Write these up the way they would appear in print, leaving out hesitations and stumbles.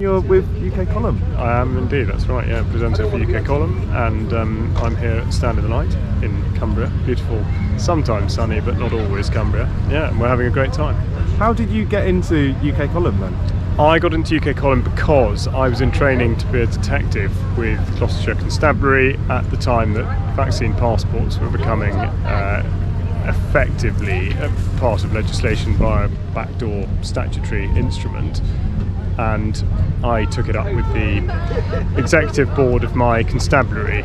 you're with UK Column. I am indeed, that's right, yeah, presenter for UK Column, and I'm here at Stand in the Light in Cumbria. Beautiful, sometimes sunny, but not always Cumbria. Yeah, and we're having a great time. How did you get into UK Column then? I got into UK Column because I was in training to be a detective with Gloucester Constabulary at the time that vaccine passports were becoming effectively a part of legislation via a backdoor statutory instrument. And I took it up with the executive board of my constabulary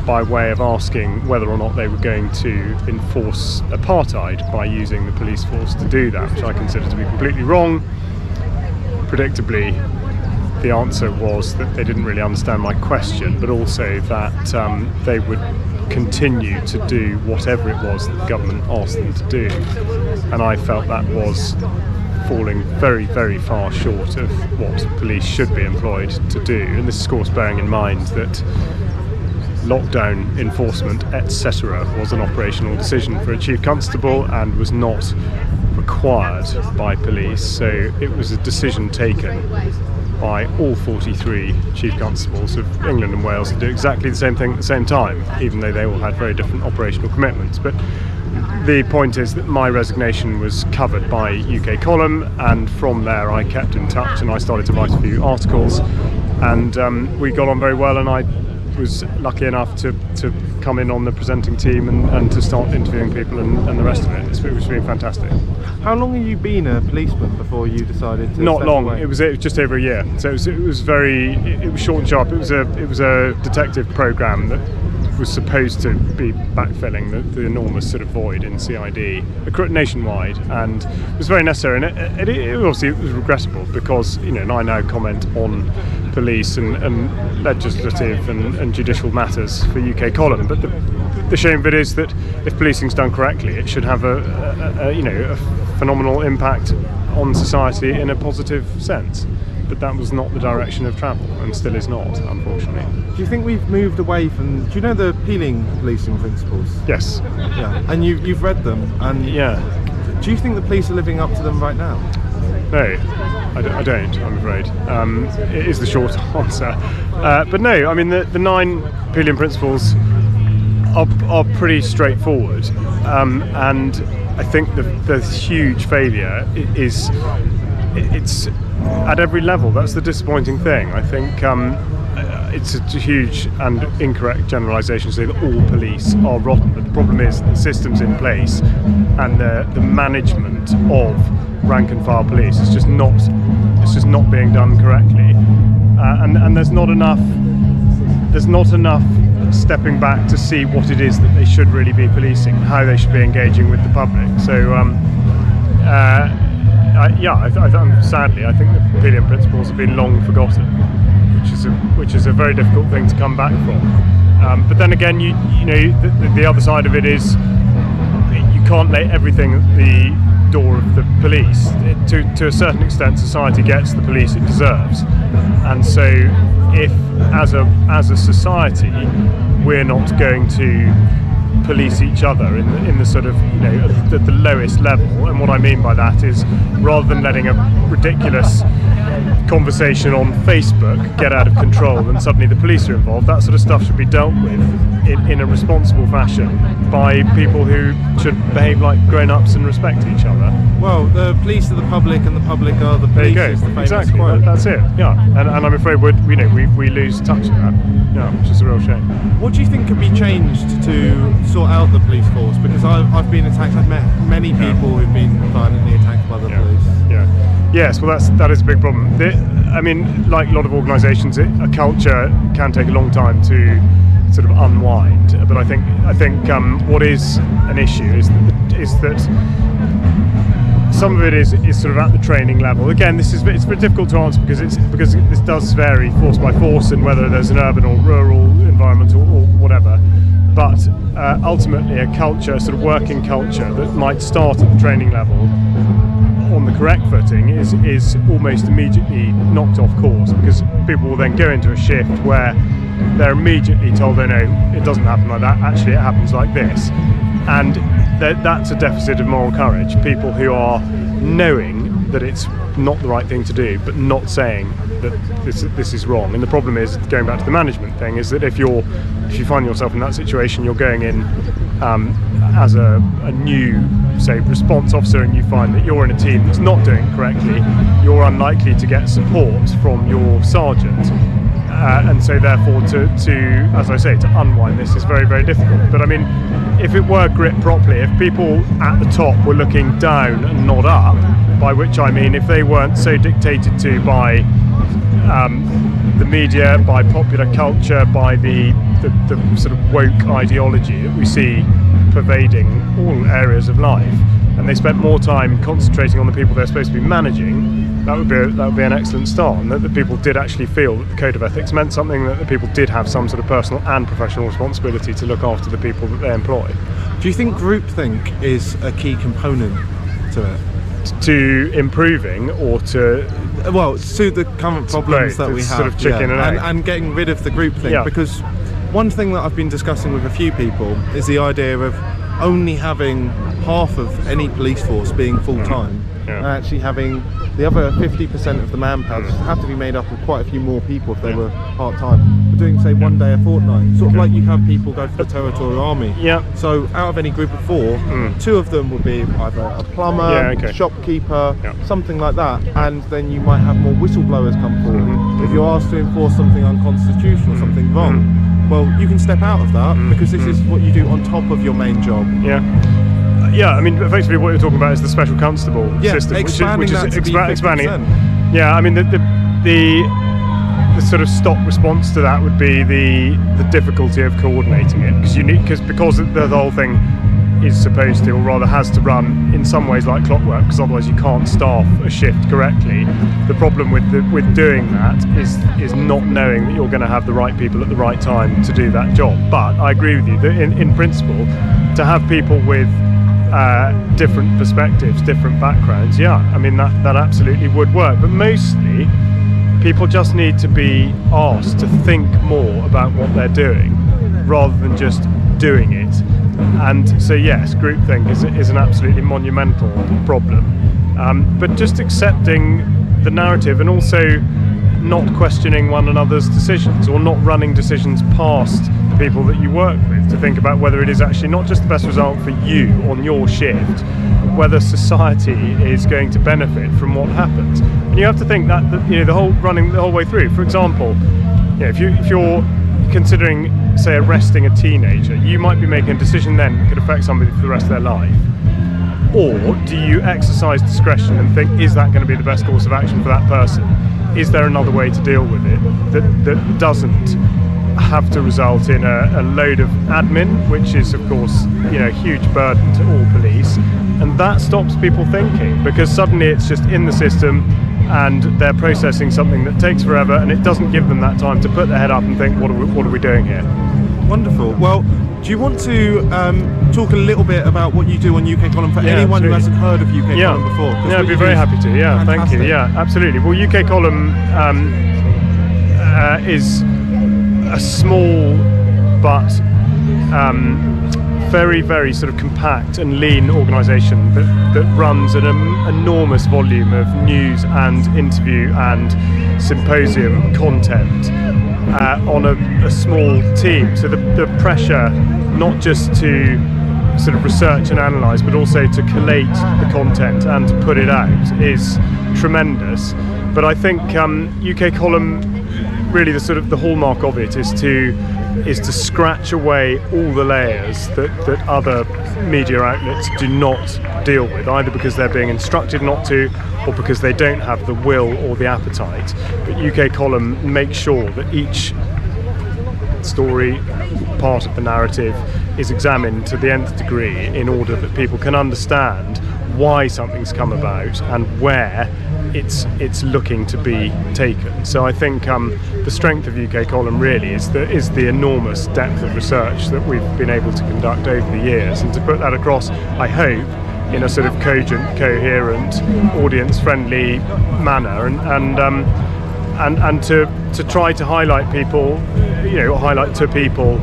by way of asking whether or not they were going to enforce apartheid by using the police force to do that, which I consider to be completely wrong. Predictably, the answer was that they didn't really understand my question, but also that they would continue to do whatever it was that the government asked them to do. And I felt that was falling very, very far short of what police should be employed to do. And this is, of course, bearing in mind that lockdown enforcement, etc., was an operational decision for a chief constable and was not required by police. So it was a decision taken by all 43 chief constables of England and Wales to do exactly the same thing at the same time, even though they all had very different operational commitments. But the point is that my resignation was covered by UK Column, and from there I kept in touch and I started to write a few articles, and we got on very well, and I was lucky enough to come in on the presenting team and to start interviewing people and the rest of it. It's been fantastic. How long have you been a policeman before you decided to Not step long. away? It was just over a year. So it was short and sharp. It was a detective programme that was supposed to be backfilling the enormous sort of void in CID nationwide, and it was very necessary. And it obviously it was regrettable because, you know, and I now comment on police and legislative and judicial matters for UK Column. But the shame of it is that if policing's done correctly, it should have a phenomenal impact on society in a positive sense. But that was not the direction of travel, and still is not, unfortunately. Do you think we've moved away from... Do you know the Peelian policing principles? Yes. Yeah. And you've read them, and yeah. Do you think the police are living up to them right now? No, I don't, I'm afraid. It is the short answer. But no, I mean, the 9 Peelian principles are pretty straightforward. And I think the huge failure is... It's at every level. That's the disappointing thing. I think it's a huge and incorrect generalisation to say that all police are rotten, but the problem is the systems in place and the management of rank and file police is just not being done correctly, and there's not enough stepping back to see what it is that they should really be policing, how they should be engaging with the public. So sadly, I think the Peelian principles have been long forgotten, which is a very difficult thing to come back from. But then again, you know, the other side of it is you can't lay everything at the door of the police. To a certain extent, society gets the police it deserves, and so if as a society we're not going to police each other in the sort of, you know, at the lowest level. And what I mean by that is, rather than letting a ridiculous conversation on Facebook get out of control and suddenly the police are involved, that sort of stuff should be dealt with in a responsible fashion by people who should behave like grown-ups and respect each other. Well, the police are the public and the public are the police. There you is the go. famous Exactly. quote. That's it. Yeah. And I'm afraid we lose touch of that. Yeah, which is a real shame. What do you think could be changed to sort out the police force? Because I've been attacked. I've met many people who've been violently attacked by the police. Yeah. Yes. Well, that is a big problem. I mean, like a lot of organisations, a culture can take a long time to sort of unwind. But I think what is an issue is that some of it is sort of at the training level. Again, it's very difficult to answer because this does vary force by force and whether there's an urban or rural environment or whatever. But ultimately, a culture, sort of working culture, that might start at the training level on the correct footing is almost immediately knocked off course, because people will then go into a shift where they're immediately told, oh no, it doesn't happen like that, actually it happens like this. And that's a deficit of moral courage. People who are knowing that it's not the right thing to do, but not saying that this is wrong. And the problem is, going back to the management thing, is that if you find yourself in that situation, you're going in as a new, say, response officer, and you find that you're in a team that's not doing it correctly, you're unlikely to get support from your sergeant. And so therefore to, as I say, to unwind this is very, very difficult. But I mean, if it were gripped properly, if people at the top were looking down and not up, by which I mean if they weren't so dictated to by the media, by popular culture, by the sort of woke ideology that we see pervading all areas of life, and they spent more time concentrating on the people they're supposed to be managing, that would be an excellent start, and that the people did actually feel that the code of ethics meant something, that the people did have some sort of personal and professional responsibility to look after the people that they employ. Do you think groupthink is a key component to it? To improving, or to... Well, to the current problems that we have. Sort of chicken and egg. And getting rid of the groupthink. Yeah. Because one thing that I've been discussing with a few people is the idea of only having half of any police force being full-time, and actually having the other 50% of the manpower have to be made up of quite a few more people if they were part-time. We're doing, say, 1 day a fortnight, sort of like you have people go for the territorial army. Yeah. So out of any group of 4, 2 of them would be either a plumber, shopkeeper, something like that, and then you might have more whistleblowers come forward. If you're asked to enforce something unconstitutional, something wrong, well, you can step out of that because this is what you do on top of your main job. Yeah, I mean, effectively what you're talking about is the special constable system, expanding which that is to be expanding 50%. Yeah, I mean, the sort of stock response to that would be the difficulty of coordinating it, because the whole thing is supposed to, or rather has to, run in some ways like clockwork, because otherwise you can't staff a shift correctly. The problem with doing that is not knowing that you're going to have the right people at the right time to do that job. But I agree with you that in principle, to have people with different perspectives, different backgrounds, I mean that absolutely would work. But mostly people just need to be asked to think more about what they're doing rather than just doing it. And so yes, groupthink is an absolutely monumental problem, but just accepting the narrative, and also not questioning one another's decisions, or not running decisions past the people that you work with, to think about whether it is actually not just the best result for you on your shift, but whether society is going to benefit from what happens. And you have to think that the whole way through. For example, if you're considering, say, arresting a teenager, you might be making a decision then that could affect somebody for the rest of their life. Or do you exercise discretion and think, is that going to be the best course of action for that person? Is there another way to deal with it that doesn't have to result in a load of admin, which is, of course, a huge burden to all police, and that stops people thinking, because suddenly it's just in the system and they're processing something that takes forever, and it doesn't give them that time to put their head up and think, what are we doing here? Wonderful. Well, do you want to talk a little bit about what you do on UK Column for anyone who hasn't heard of UK Column before? Yeah, I'd be very happy to. Yeah, fantastic. Thank you. Yeah, absolutely. Well, UK Column is a small but very, very sort of compact and lean organisation that runs an enormous volume of news and interview and symposium content on a small team. So the pressure, not just to sort of research and analyse, but also to collate the content and to put it out, is tremendous. But I think UK Column, really the hallmark of it is to scratch away all the layers that other media outlets do not deal with, either because they're being instructed not to, or because they don't have the will or the appetite. But UK Column makes sure that each story, part of the narrative, is examined to the nth degree in order that people can understand why something's come about and where it's looking to be taken. So I think the strength of UK Column really is the enormous depth of research that we've been able to conduct over the years, and to put that across, I hope, in a sort of cogent, coherent, audience-friendly manner, and to try to highlight to people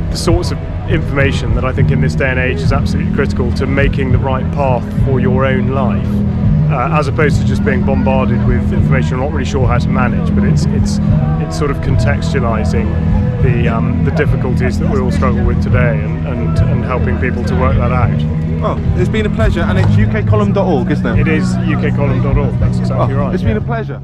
the sorts of information that I think in this day and age is absolutely critical to making the right path for your own life. as opposed to just being bombarded with information I'm not really sure how to manage. But it's sort of contextualising the difficulties that we all struggle with today, and helping people to work that out. Oh, it's been a pleasure, and it's ukcolumn.org, isn't it? It is ukcolumn.org. That's exactly right. It's been a pleasure.